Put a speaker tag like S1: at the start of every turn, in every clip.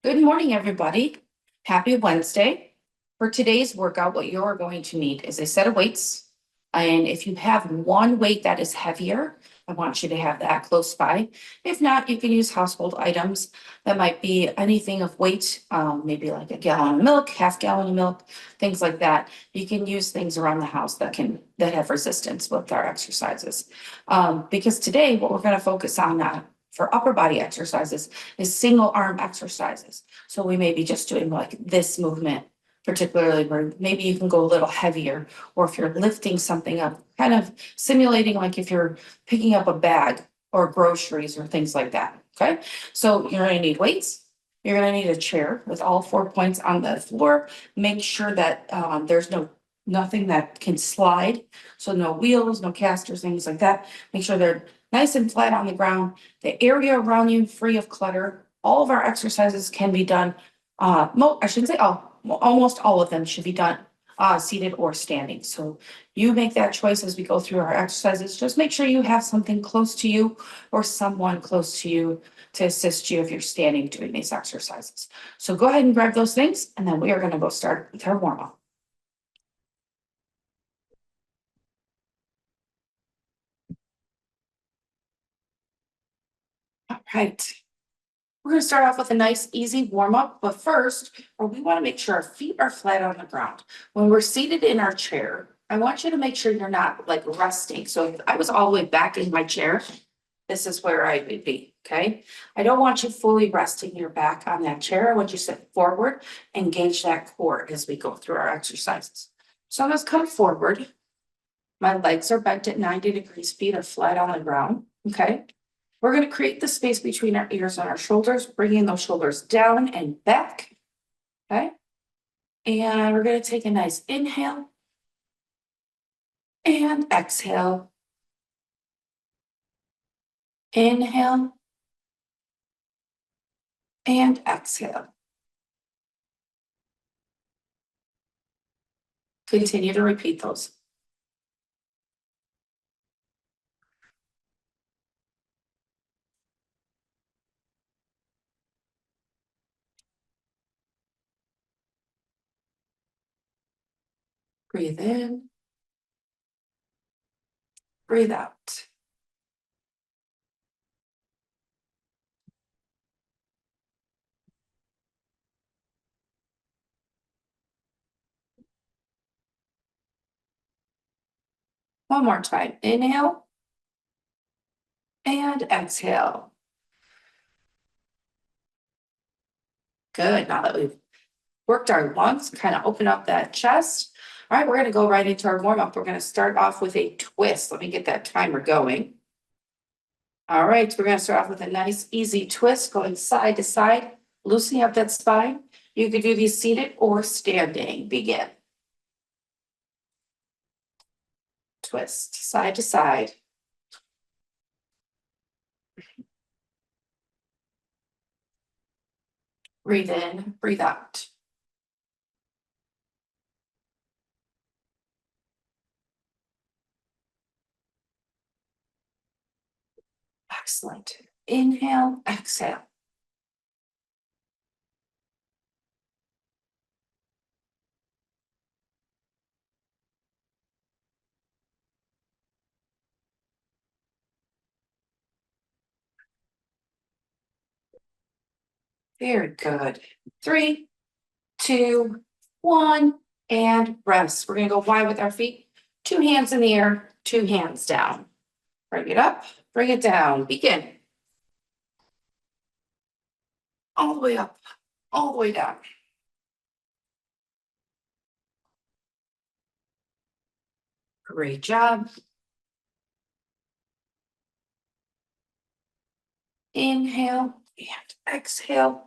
S1: Good morning, everybody. Happy Wednesday. For today's workout, what you're going to need is a set of weights. And if you have one weight that is heavier, I want you to have that close by. If not, you can use household items. That might be anything of weight, maybe like a gallon of milk, half gallon of milk, things like that. You can use things around the house that have resistance with our exercises. Because today, what we're going to focus on for upper body exercises is single arm exercises. So we may be just doing like this movement, particularly where maybe you can go a little heavier, or if you're lifting something up, kind of simulating like if you're picking up a bag or groceries or things like that. Okay. So you're going to need weights. You're going to need a chair with all 4 points on the floor. Make sure that there's nothing that can slide. So no wheels, no casters, things like that. Make sure they're nice and flat on the ground. The area around you free of clutter. All of our exercises can be done. I shouldn't say all. Almost all of them should be done seated or standing. So you make that choice as we go through our exercises. Just make sure you have something close to you or someone close to you to assist you if you're standing doing these exercises. So go ahead and grab those things, and then we are going to go start with our warm up. All right. We're going to start off with a nice, easy warm up, but first, we want to make sure our feet are flat on the ground. When we're seated in our chair, I want you to make sure you're not like resting. So if I was all the way back in my chair, this is where I would be, okay? I don't want you fully resting your back on that chair. I want you to sit forward, engage that core as we go through our exercises. So I'm going to come forward. My legs are bent at 90 degrees, feet are flat on the ground, okay? We're going to create the space between our ears and our shoulders, bringing those shoulders down and back, okay? And we're going to take a nice inhale and exhale. Inhale and exhale. Continue to repeat those. Breathe in. Breathe out. One more time. Inhale and exhale. Good. Now that we've worked our lungs, kind of open up that chest. All right, we're going to go right into our warm up. We're going to start off with a twist. Let me get that timer going. All right, we're going to start off with a nice, easy twist going side to side, loosening up that spine. You could do these seated or standing. Begin. Twist side to side. Breathe in, breathe out. Excellent. Inhale, exhale. Very good. 3, 2, 1, and rest. We're going to go wide with our feet. 2 hands in the air, 2 hands down. Bring it up, bring it down. Begin. All the way up, all the way down. Great job. Inhale and exhale.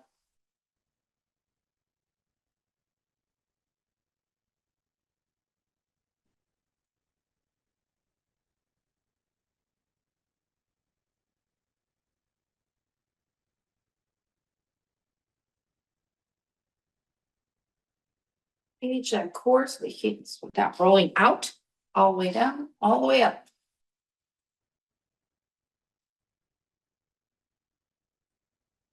S1: Engage that core so the hips without rolling out, all the way down, all the way up.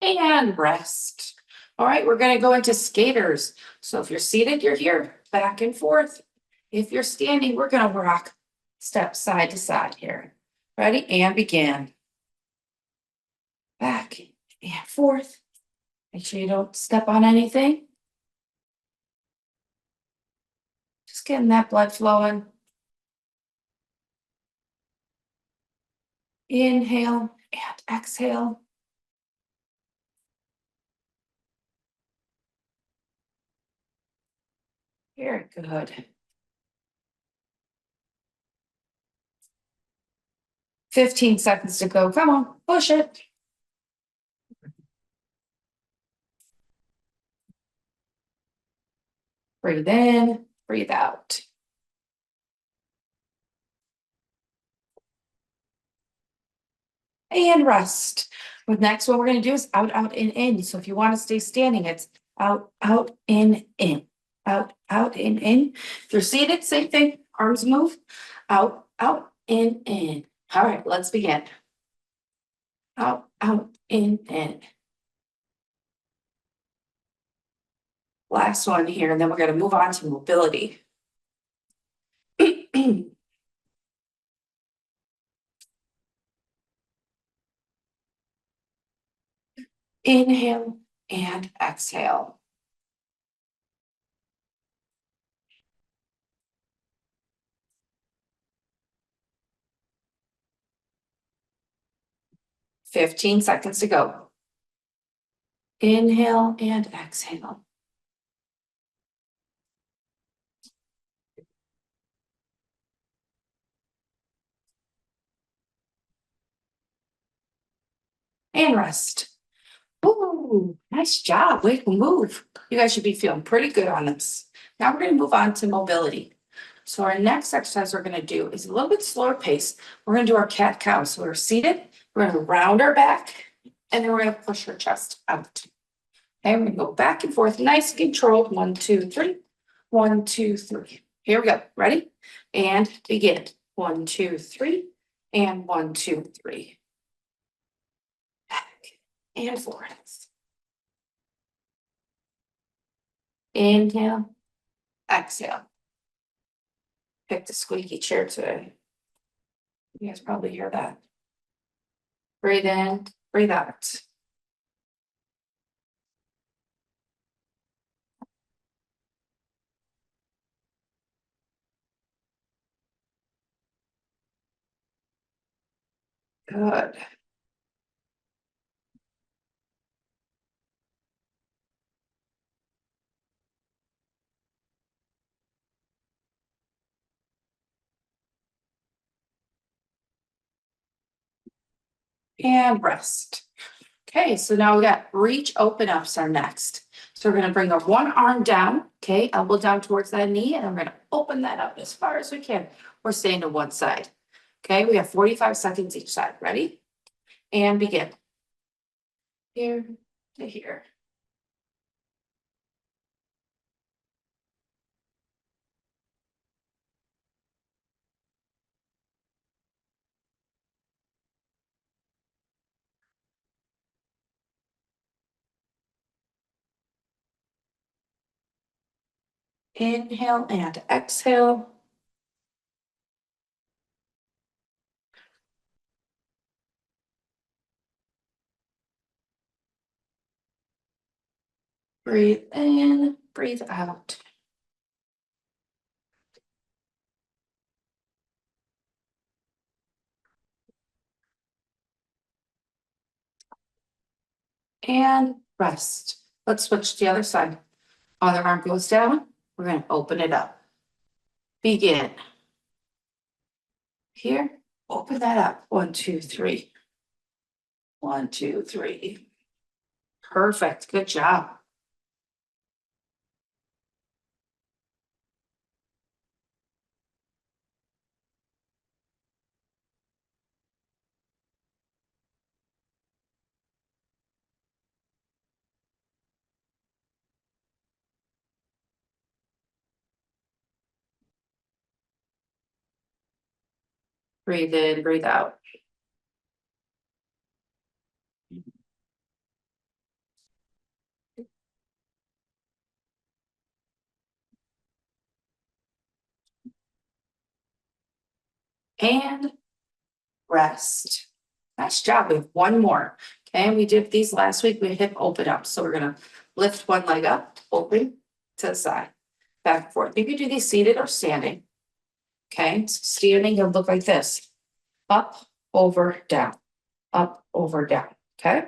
S1: And rest. All right, we're gonna go into skaters. So if you're seated, you're here, back and forth. If you're standing, we're gonna rock step side to side here. Ready? And begin. Back and forth. Make sure you don't step on anything. Just getting that blood flowing. Inhale and exhale. Very good. 15 seconds to go. Come on, push it. Breathe in, breathe out. And rest. The next one we're going to do is out, out, in. So if you want to stay standing, it's out, out, in, out, out, in. If you're seated, same thing. Arms move. Out, out, in. All right, let's begin. Out, out, in. Last one here, and then we're going to move on to mobility. Inhale and exhale. Fifteen seconds to go. Inhale and exhale. And rest. Ooh, nice job. Way to move. You guys should be feeling pretty good on this. Now we're going to move on to mobility. So our next exercise we're going to do is a little bit slower pace. We're going to do our cat cow. So we're seated. We're going to round our back and then we're going to push our chest out. Okay, we're going to go back and forth. Nice control. 1, 2, 3. 1, 2, 3. Here we go. Ready? And begin. 1, 2, 3. And 1, 2, 3. Back and forth. Inhale, exhale. Picked a squeaky chair today. You guys probably hear that. Breathe in, breathe out. Good. And rest. Okay, so now we got reach open ups are next. So we're going to bring our one arm down, okay, elbow down towards that knee, and I'm going to open that up as far as we can. We're staying to one side. Okay, we have 45 seconds each side. Ready? And begin. Here to here. Inhale and exhale. Breathe in, breathe out. And rest. Let's switch to the other side. Other arm goes down. We're going to open it up. Begin. Here, open that up. 1, 2, 3. 1, 2, 3. Perfect. Good job. Breathe in, breathe out. and rest. Nice job. We have one more. Okay, and we did these last week. We hip open up. So we're gonna lift one leg up, open to the side, back and forth. You can do these seated or standing. Okay, standing, it'll look like this. Up, over, down, up, over, down. Okay.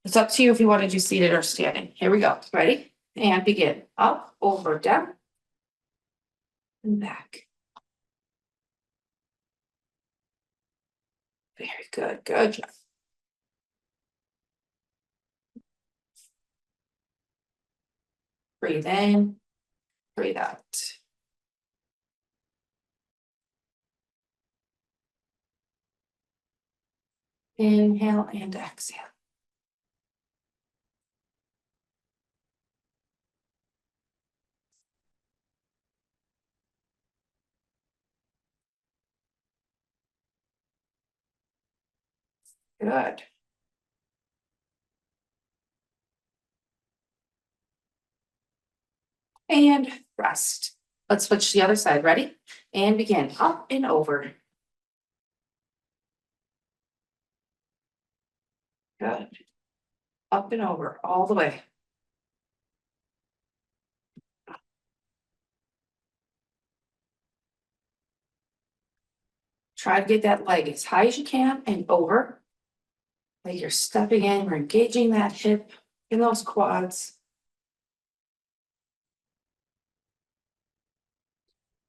S1: It's up to you if you want to do seated or standing. Here we go. Ready? And begin. Up, over, down, and back. Very good. Good job. Breathe in, breathe out. Inhale and exhale. Good. And rest. Let's switch to the other side. Ready? And begin. Up and over. Good. Up and over all the way. Try to get that leg as high as you can and over. Like you're stepping in, we're engaging that hip in those quads.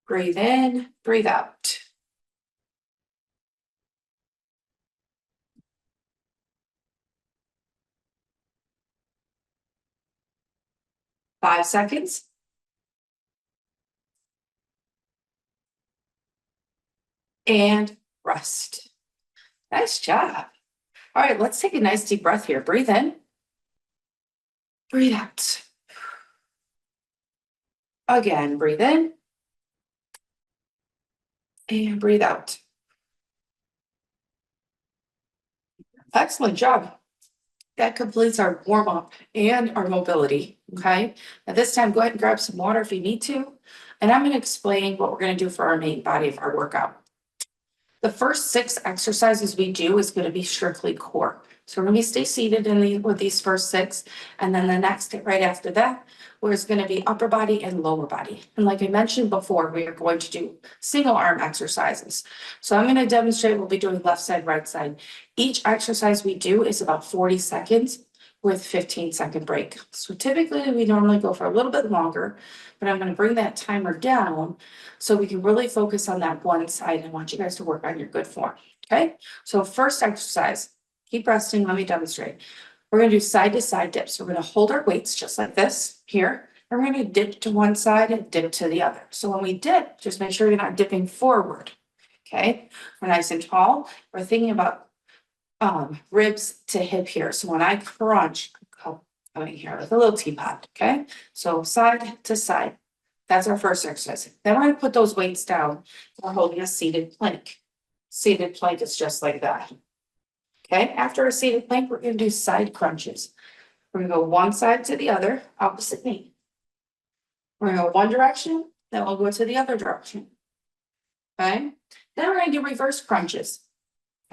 S1: Breathe in, breathe out. Five seconds. And rest. Nice job. All right, let's take a nice deep breath here. Breathe in. Breathe out. Again, breathe in. And breathe out. Excellent job. That completes our warm up and our mobility. Okay. At this time, go ahead and grab some water if you need to. And I'm going to explain what we're going to do for our main body of our workout. The first 6 exercises we do is going to be strictly core. So we're going to stay seated with these first 6. And then the next right after that, where it's going to be upper body and lower body. And like I mentioned before, we are going to do single arm exercises. So I'm going to demonstrate, we'll be doing left side, right side. Each exercise we do is about 40 seconds with 15-second break. So typically we normally go for a little bit longer, but I'm going to bring that timer down so we can really focus on that one side. I want you guys to work on your good form. Okay. So first exercise, keep resting. Let me demonstrate. We're going to do side to side dips. We're going to hold our weights just like this here. And we're going to dip to one side and dip to the other. So when we dip, just make sure you're not dipping forward. Okay. We're nice and tall. We're thinking about ribs to hip here. So when I crunch, coming here with a little teapot. Okay. So side to side. That's our first exercise. Then we're going to put those weights down. We're holding a seated plank. Seated plank is just like that. Okay. After a seated plank, we're going to do side crunches. We're going to go one side to the other, opposite knee. We're going to go one direction, then we'll go to the other direction. Okay. Then we're going to do reverse crunches.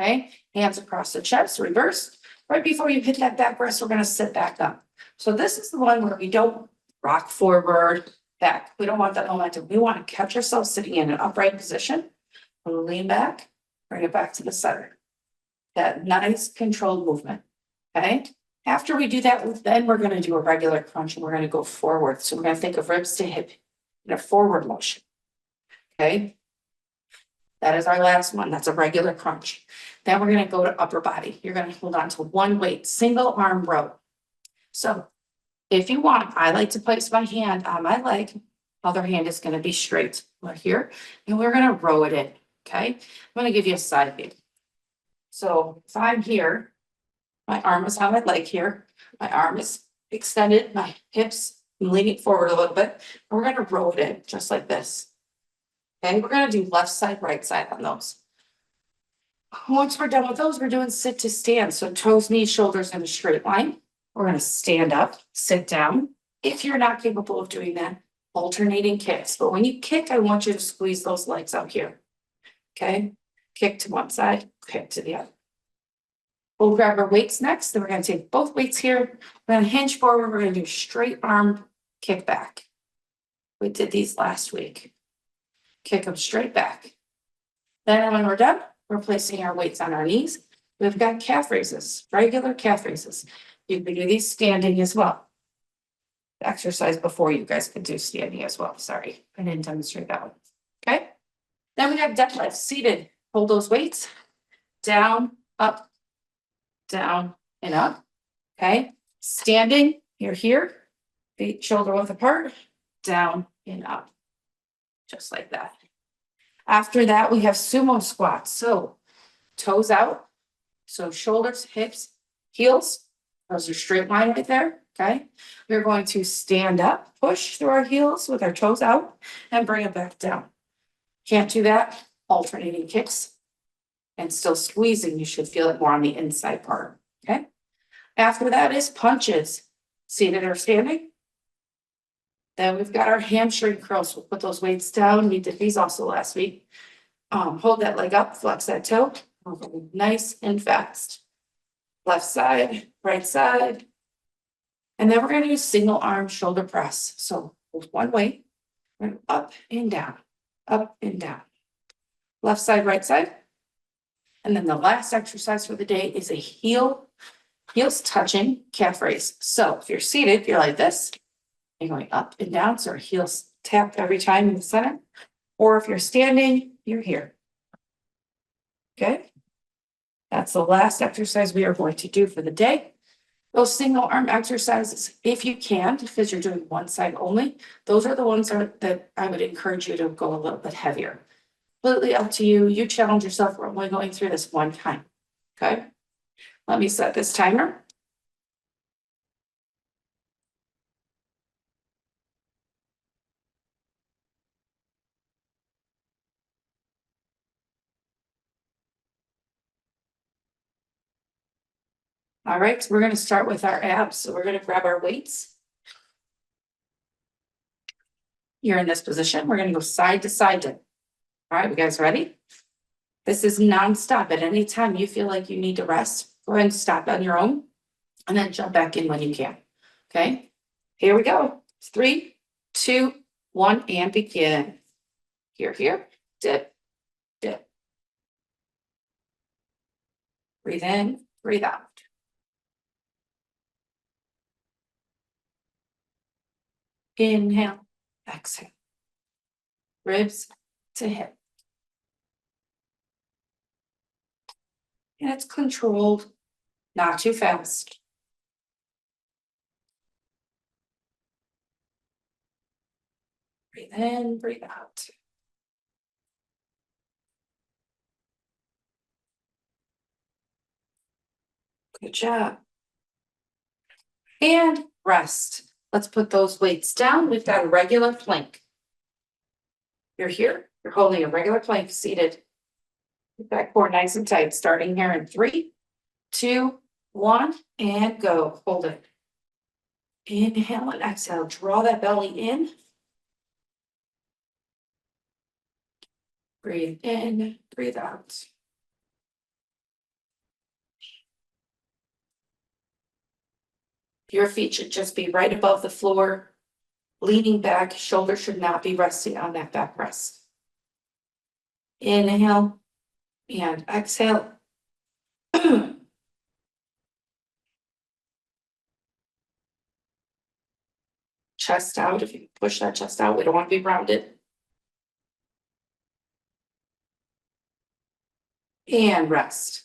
S1: Okay. Hands across the chest, reverse. Right before you hit that back rest, we're going to sit back up. So this is the one where we don't rock forward, back. We don't want that momentum. We want to catch ourselves sitting in an upright position. We'll lean back, bring it back to the center. That nice controlled movement. Okay. After we do that, then we're going to do a regular crunch and we're going to go forward. So we're going to think of ribs to hip in a forward motion. Okay. That is our last one. That's a regular crunch. Then we're going to go to upper body. You're going to hold on to one weight, single arm row. So if you want, I like to place my hand on my leg. Other hand is going to be straight right here. And we're going to row it in. Okay. I'm going to give you a side view. So if I'm here, my arm is on my leg here. My arm is extended, my hips, I'm leaning forward a little bit. And we're going to row it in just like this. Okay, we're going to do left side, right side on those. Once we're done with those, we're doing sit to stand. So toes, knees, shoulders in a straight line. We're going to stand up, sit down. If you're not capable of doing that, alternating kicks. But when you kick, I want you to squeeze those legs out here. Okay, kick to one side, kick to the other. We'll grab our weights next. Then we're going to take both weights here. We're going to hinge forward. We're going to do straight arm kick back. We did these last week. Kick them straight back. Then when we're done, we're placing our weights on our knees. We've got calf raises, regular calf raises. You can do these standing as well. The exercise before you guys could do standing as well. Sorry, I didn't demonstrate that one. Okay. Then we have deadlifts, seated. Hold those weights down, up, down, and up. Okay. Standing, you're here. Feet shoulder width apart, down and up. Just like that. After that, we have sumo squats. So toes out. So shoulders, hips, heels. Those are straight line right there. Okay. We're going to stand up, push through our heels with our toes out and bring it back down. Can't do that. Alternating kicks and still squeezing. You should feel it more on the inside part. Okay. After that is punches. Seated or standing. Then we've got our hamstring curls. We'll put those weights down. We did these also last week. Hold that leg up, flex that toe. Nice and fast. Left side, right side. And then we're going to do single arm shoulder press. So hold one weight, and up and down, up and down. Left side, right side. And then the last exercise for the day is a heels touching calf raise. So if you're seated, you're like this. You're going up and down, so our heels tap every time in the center. Or if you're standing, you're here. Okay. That's the last exercise we are going to do for the day. Those single arm exercises, if you can, because you're doing one side only, those are the ones that I would encourage you to go a little bit heavier. Completely up to you. You challenge yourself. We're only going through this one time. Okay. Let me set this timer. All right, so we're going to start with our abs. So we're going to grab our weights. You're in this position. We're going to go side to side. All right, you guys ready? This is nonstop. At any time you feel like you need to rest, go ahead and stop on your own and then jump back in when you can. Okay, here we go. 3, 2, 1, and begin. Here, dip, dip. Breathe in, breathe out. Inhale, exhale. Ribs to hip. And it's controlled, not too fast. Breathe in, breathe out. Good job. And rest. Let's put those weights down. We've got a regular plank. You're here. You're holding a regular plank seated. Keep that core nice and tight. Starting here in 3, 2, 1, and go. Hold it. Inhale and exhale. Draw that belly in. Breathe in, breathe out. Your feet should just be right above the floor, leaning back. Shoulders should not be resting on that backrest. Inhale and exhale. Chest out. If you push that chest out, we don't want to be rounded. And rest.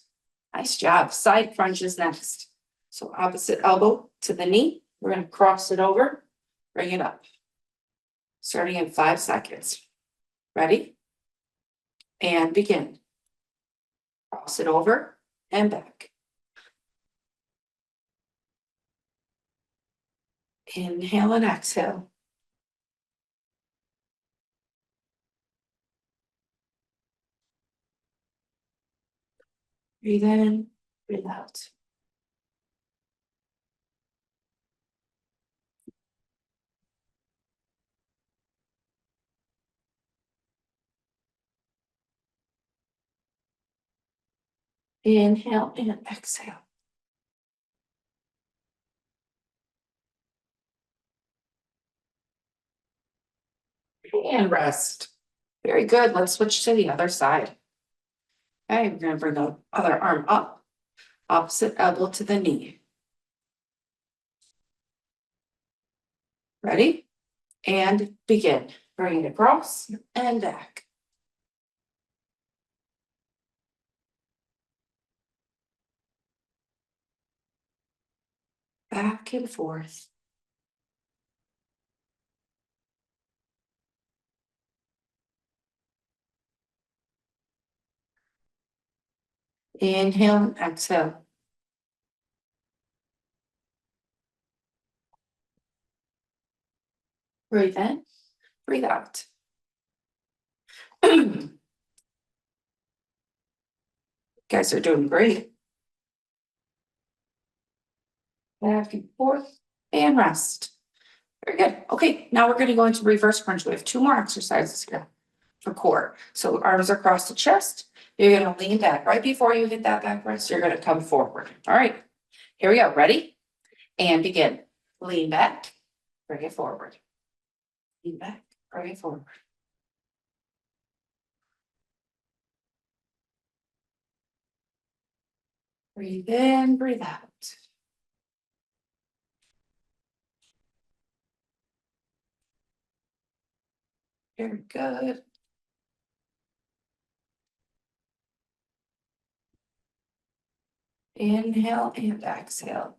S1: Nice job. Side crunches next. So opposite elbow to the knee. We're going to cross it over, bring it up. Starting in 5 seconds. Ready? And begin. Cross it over and back. Inhale and exhale. Breathe in, breathe out. Inhale and exhale. And rest. Very good. Let's switch to the other side. Okay, we're going to bring the other arm up, opposite elbow to the knee. Ready? And begin. Bring it across and back. Back and forth. Inhale and exhale. Breathe in, breathe out. You guys are doing great. Back and forth and rest. Very good. Okay, now we're going to go into reverse crunch. We have two more exercises here for core. So arms across the chest. You're going to lean back. Right before you hit that back rest, you're going to come forward. All right, here we go. Ready? And begin. Lean back, bring it forward. Lean back, bring it forward. Breathe in, breathe out. Very good. Inhale and exhale.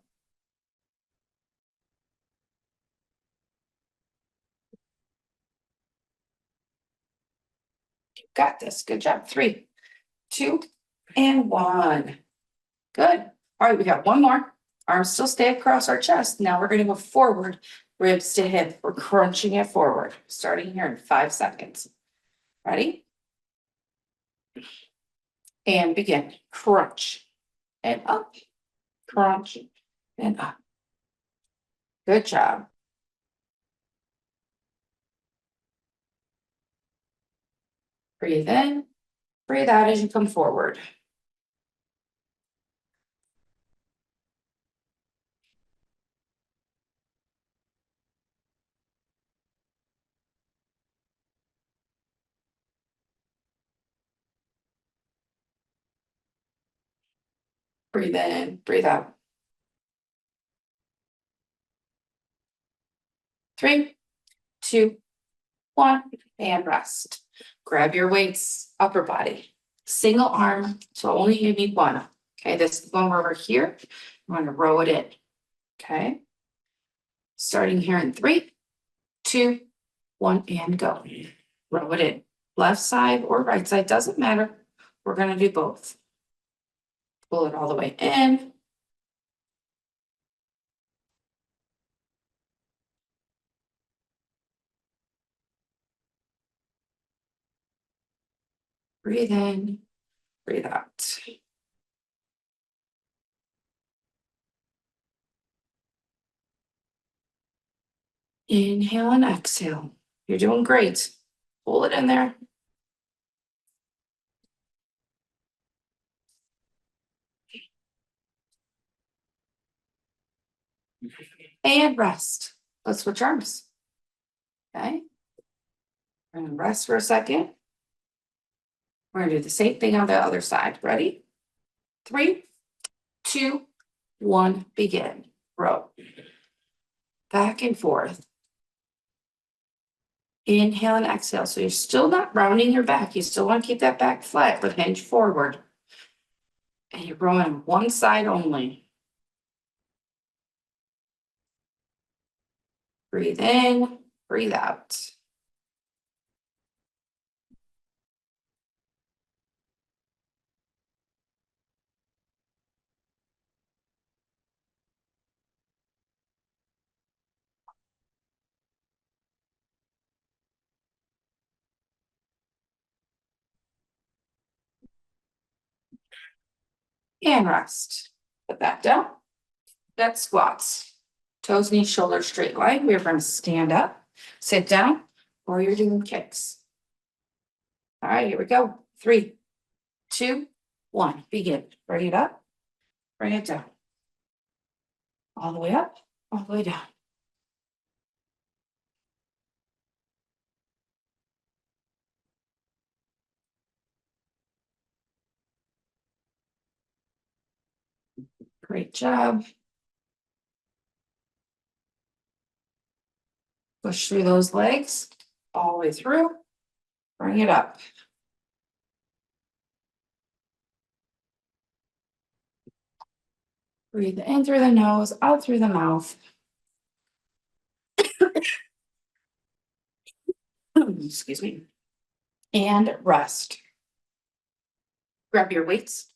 S1: You got this. Good job. 3, 2, and 1. Good. All right, we got one more. Arms still stay across our chest. Now we're going to go forward, ribs to hip. We're crunching it forward, starting here in 5 seconds. Ready? And begin. Crunch and up, crunch and up. Good job. Breathe in, breathe out as you come forward. Breathe in, breathe out. 3, 2, 1, and rest. Grab your weights, upper body. Single arm, so only you need one. Okay, this one over here. I'm going to row it in. Okay. Starting here in 3, 2, 1, and go. Row it in. Left side or right side, doesn't matter. We're going to do both. Pull it all the way in. Breathe in, breathe out. Inhale and exhale. You're doing great. Pull it in there. And rest. Let's switch arms. Okay. We're going to rest for a second. We're going to do the same thing on the other side. Ready? 3, 2, 1, begin. Row. Back and forth. Inhale and exhale. So you're still not rounding your back. You still want to keep that back flat, but hinge forward. And you're rowing one side only. Breathe in, breathe out. And rest. Put that down. That's squats. Toes, knees, shoulders, straight line. We're going to stand up, sit down, or you're doing kicks. All right, here we go. 3, 2, 1. Begin. Bring it up, bring it down. All the way up, all the way down. Great job. Push through those legs all the way through. Bring it up. Breathe in through the nose, out through the mouth. Excuse me. And rest. Grab your weights.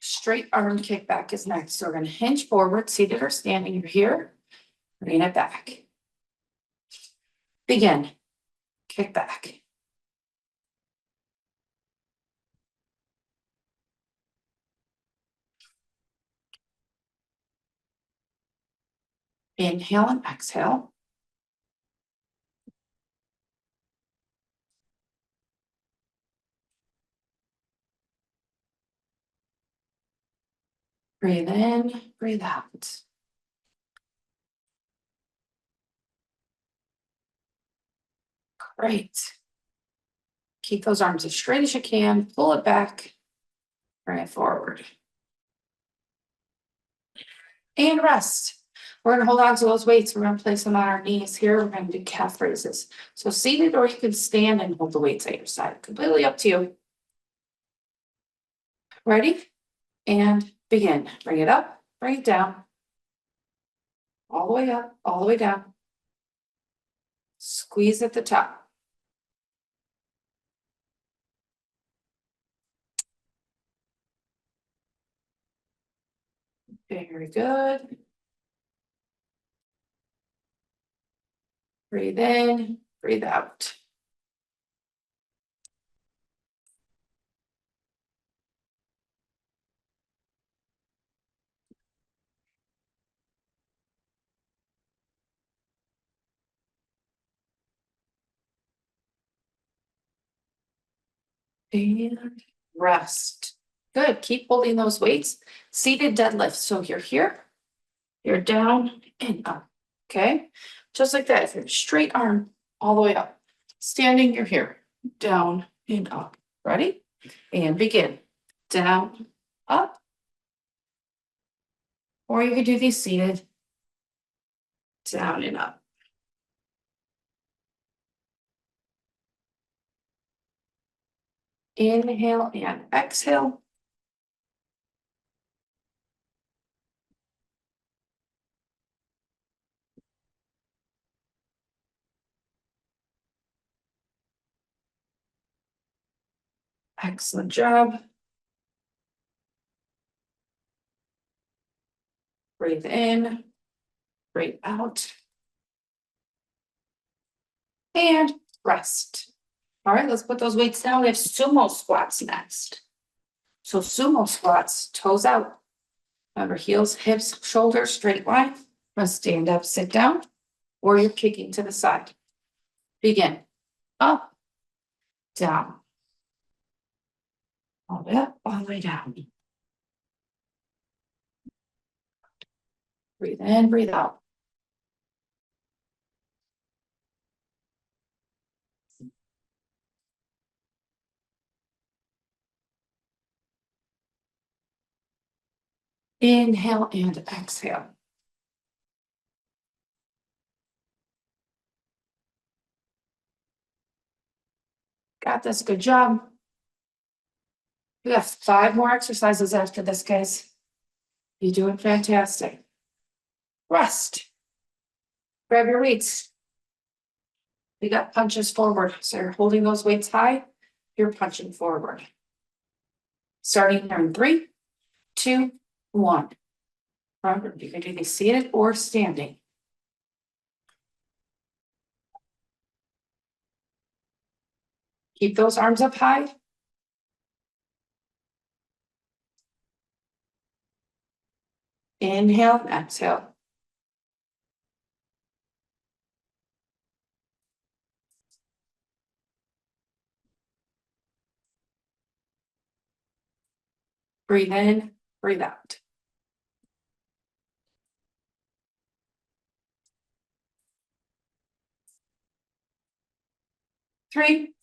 S1: Straight arm kickback is next. So we're going to hinge forward, seated or standing. You're here. Bring it back. Begin. Kick back. Inhale and exhale. Breathe in, breathe out. Great. Keep those arms as straight as you can. Pull it back. Bring it forward. And rest. We're going to hold on to those weights. We're going to place them on our knees here. We're going to do calf raises. So seated, or you can stand and hold the weights at your side. Completely up to you. Ready? And begin. Bring it up, bring it down. All the way up, all the way down. Squeeze at the top. Very good. Breathe in, breathe out. And rest. Good. Keep holding those weights. Seated deadlift. So you're here, you're down and up. Okay. Just like that. If you're straight arm all the way up. Standing, you're here, down and up. Ready? And begin. Down, up. Or you could do these seated. Down and up. Inhale and exhale. Excellent job. Breathe in, breathe out. And rest. All right, let's put those weights down. We have sumo squats next. So sumo squats, toes out. Remember, heels, hips, shoulders, straight line. Let's stand up, sit down, or you're kicking to the side. Begin. Up, down. All the way up, all the way down. Breathe in, breathe out. Inhale and exhale. Got this, good job. We have 5 more exercises after this, guys. You're doing fantastic. Rest. Grab your weights. We got punches forward. So you're holding those weights high. You're punching forward. Starting here in 3, 2, 1. Remember, you can do these seated or standing. Keep those arms up high. Inhale and exhale. Breathe in, breathe out. Three,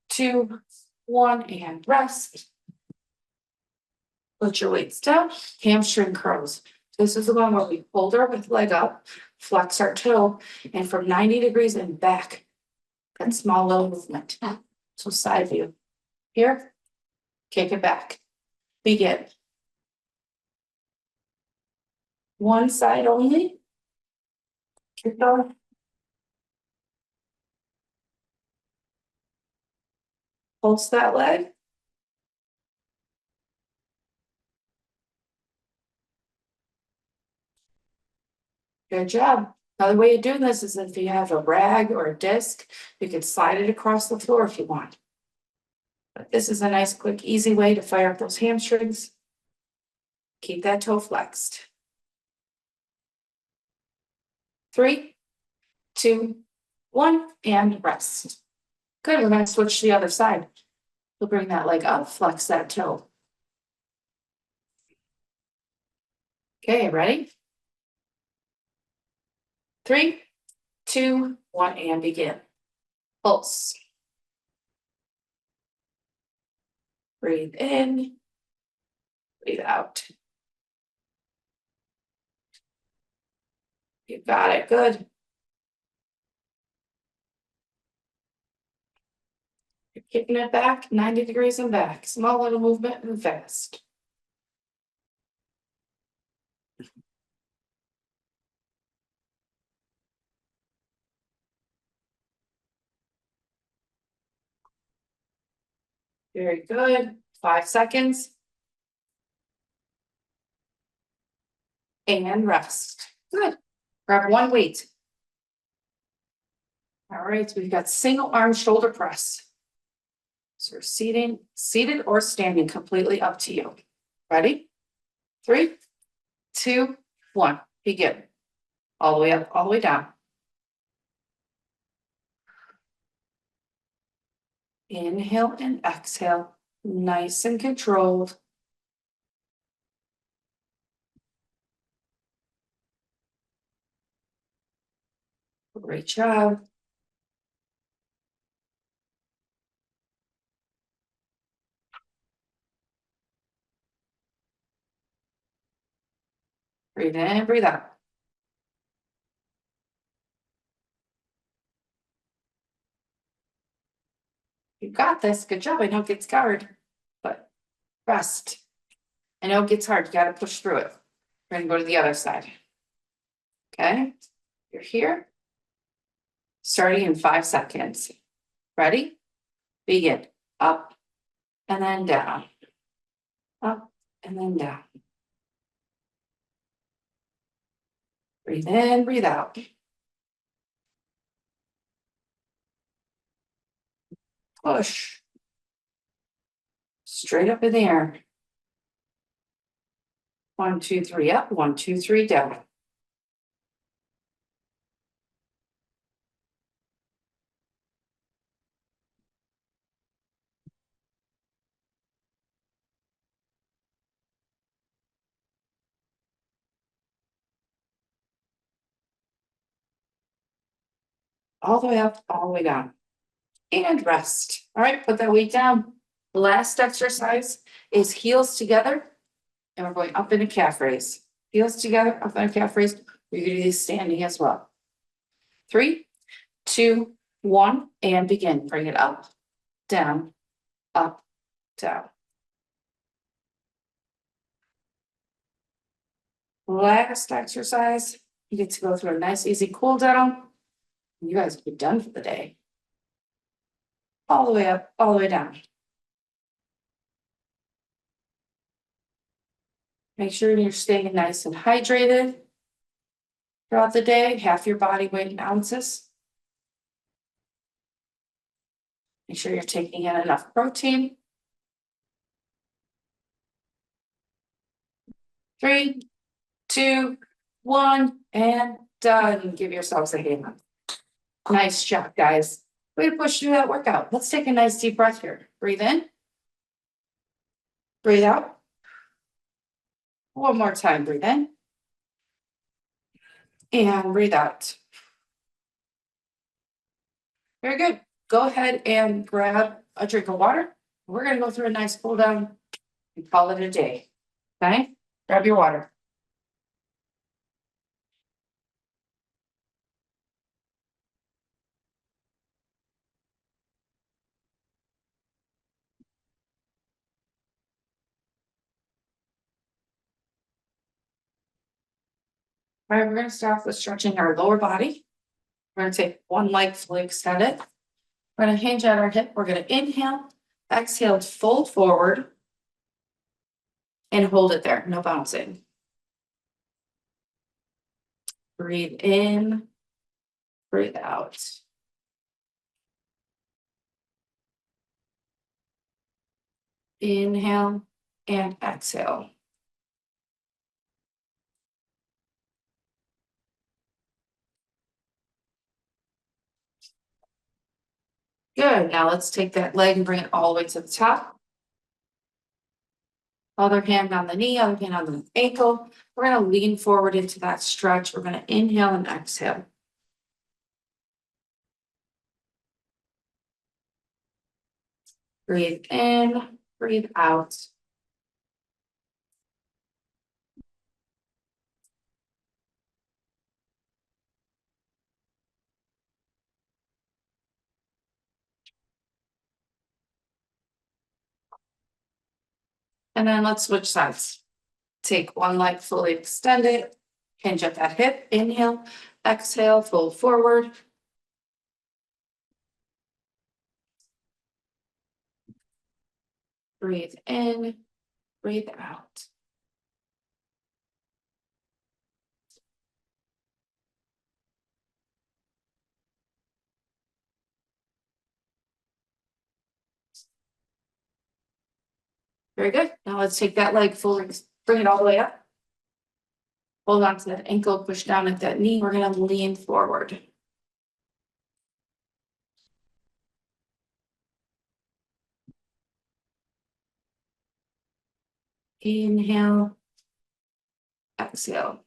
S1: two, one, and rest. Put your weights down, hamstring curls. This is the one where we hold our leg up, flex our toe, and from 90 degrees and back. That small little movement. So side view. Here, kick it back. Begin. One side only. Keep going. Pulse that leg. Good job. Another way of doing this is if you have a rag or a disc, you can slide it across the floor if you want. But this is a nice, quick, easy way to fire up those hamstrings. Keep that toe flexed. 3, 2, 1, and rest. Good, we're gonna switch to the other side. We'll bring that leg up, flex that toe. Okay, ready? 3, 2, 1, and begin. Pulse. Breathe in, breathe out. You got it, good. You're kicking it back, 90 degrees and back. Small little movement, move fast. Very good. 5 seconds. And rest. Good. Grab one weight. All right, so we've got single arm shoulder press. So we're seated or standing, completely up to you. Ready? 3, 2, 1. Begin. All the way up, all the way down. Inhale and exhale. Nice and controlled. Great job. Breathe in, breathe out. You got this. Good job. I know it gets hard, but rest. I know it gets hard. You got to push through it. We're going to go to the other side. Okay. You're here. Starting in 5 seconds. Ready? Begin. Up and then down. Up and then down. Breathe in, breathe out. Push. Straight up in the air. 1, 2, 3 up. 1, 2, 3 down. All the way up, all the way down. And rest. All right, put that weight down. Last exercise is heels together. And we're going up in a calf raise. Heels together, up in a calf raise. We're going to do this standing as well. 3, 2, 1, and begin. Bring it up, down, up, down. Last exercise. You get to go through a nice, easy cool down. You guys will be done for the day. All the way up, all the way down. Make sure you're staying nice and hydrated throughout the day. Half your body weight in ounces. Make sure you're taking in enough protein. 3, 2, 1, and done. Give yourselves a hand. Nice job, guys. Way to push through that workout. Let's take a nice deep breath here. Breathe in. Breathe out. One more time, breathe in. And breathe out. Very good. Go ahead and grab a drink of water. We're gonna go through a nice cool down and call it a day. Okay? Grab your water. All right, we're gonna start off with stretching our lower body. We're gonna take one leg fully extended. We're gonna hinge at our hip. We're gonna inhale, exhale, fold forward, and hold it there. No bouncing. Breathe in, breathe out. Inhale and exhale. Good. Now let's take that leg and bring it all the way to the top. Other hand on the knee, other hand on the ankle. We're going to lean forward into that stretch. We're going to inhale and exhale. Breathe in, breathe out. And then let's switch sides. Take one leg fully extended, hinge at that hip, inhale, exhale, fold forward. Breathe in, breathe out. Very good. Now let's take that leg fully, bring it all the way up. Hold on to that ankle, push down at that knee. We're going to lean forward. Inhale, exhale.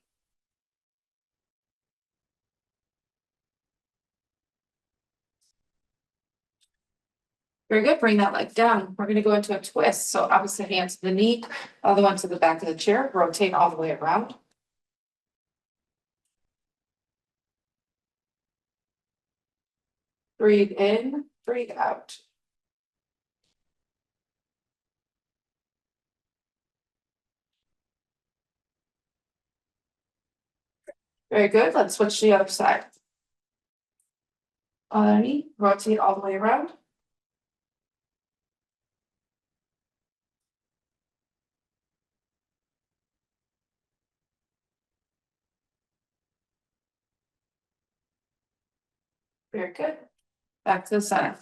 S1: Very good. Bring that leg down. We're going to go into a twist. So opposite hand to the knee, other one to the back of the chair. Rotate all the way around. Breathe in, breathe out. Very good. Let's switch to the other side. Other knee, rotate all the way around. Very good. Back to the center.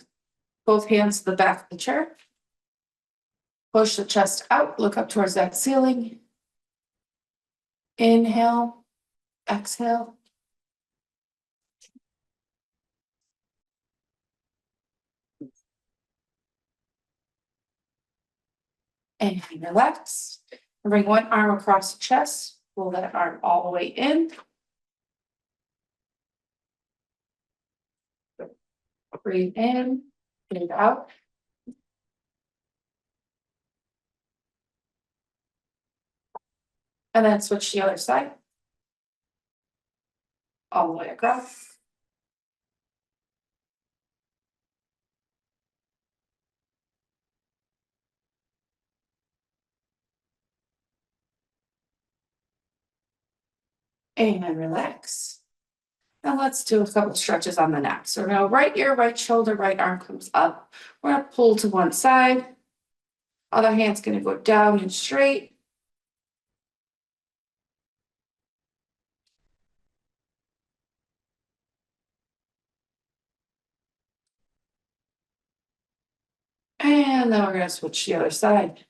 S1: Both hands to the back of the chair. Push the chest out, look up towards that ceiling. Inhale, exhale. And relax. Bring one arm across the chest. Pull that arm all the way in. Breathe in, breathe out. And then switch to the other side. All the way across. And relax. Now let's do a couple stretches on the neck. So now right ear, right shoulder, right arm comes up. We're going to pull to one side. Other hand's going to go down and straight. And then we're going to switch to the other side.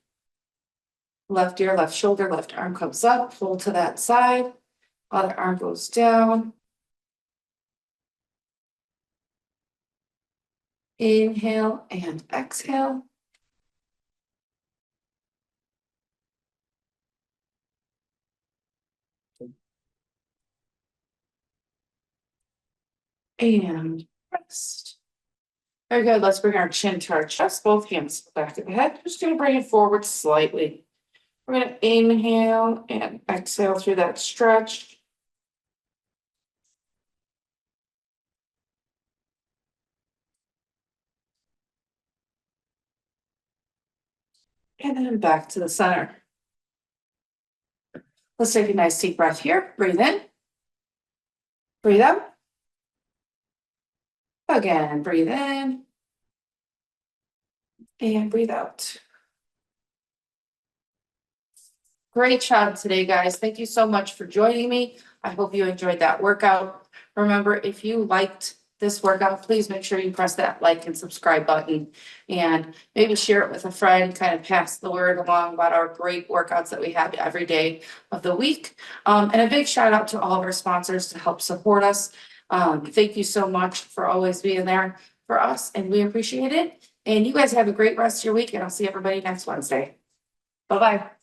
S1: Left ear, left shoulder, left arm comes up, pull to that side. Other arm goes down. Inhale and exhale. And rest. Very good. Let's bring our chin to our chest, both hands back of the head. Just gonna bring it forward slightly. We're gonna inhale and exhale through that stretch. And then back to the center. Let's take a nice deep breath here. Breathe in. Breathe out. Again, breathe in. And breathe out. Great job today, guys. Thank you so much for joining me. I hope you enjoyed that workout. Remember, if you liked this workout, please make sure you press that like and subscribe button and maybe share it with a friend, kind of pass the word along about our great workouts that we have every day of the week. And a big shout out to all of our sponsors to help support us. Thank you so much for always being there for us, and we appreciate it. And you guys have a great rest of your week, and I'll see everybody next Wednesday. Bye-bye.